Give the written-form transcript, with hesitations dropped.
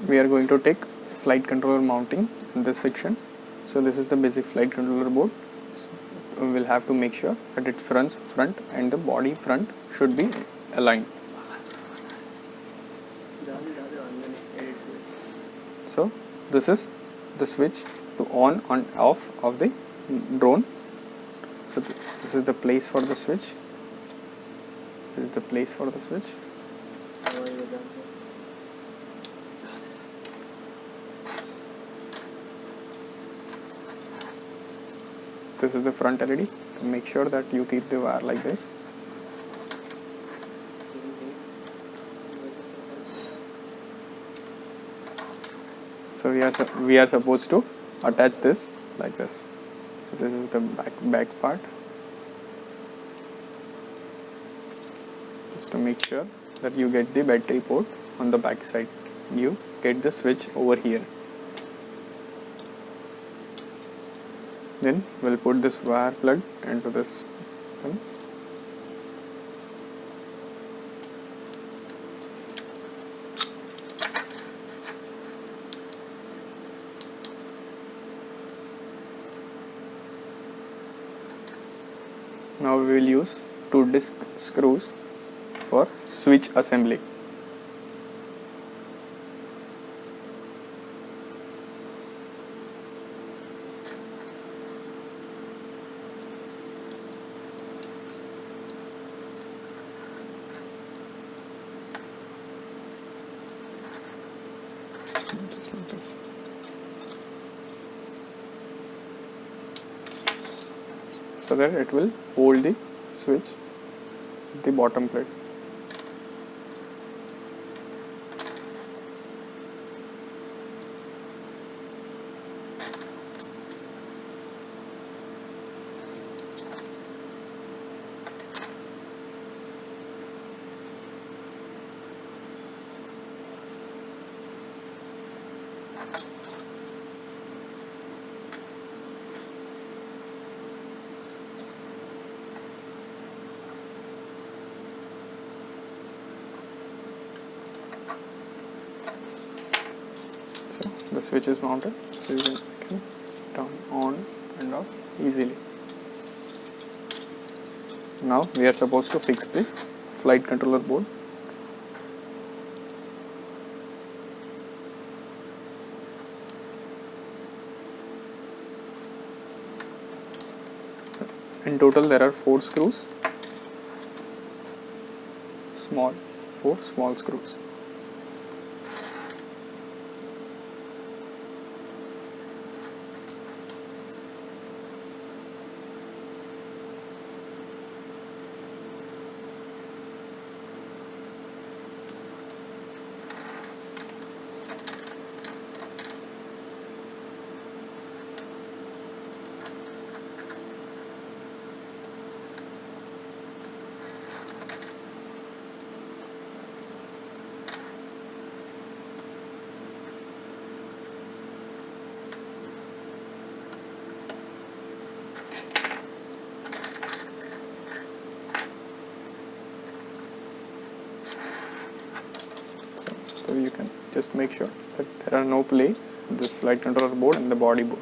we are going to take flight controller mounting in this section. So this is the basic flight controller board. So we will have to make sure that its front and the body front should be aligned. So this is the switch to on and off of the drone. So this is the place for the switch. This is the place for the switch. This is the front LED. Make sure that you keep the wire like this. So we are supposed to attach this like this. So this is the back part. Just to make sure that you get the battery port on the back side. You get the switch over here. Then we'll put this wire plug into this thing. Now we will use 2 disc screws for switch assembly. Just like this. So that it will hold the switch at the bottom plate. The switch is mounted, so you can turn on and off easily. Now we are supposed to fix the flight controller board. In total there are 4 screws, 4 small screws. So you can just make sure that there are no play in this flight controller board and the body board.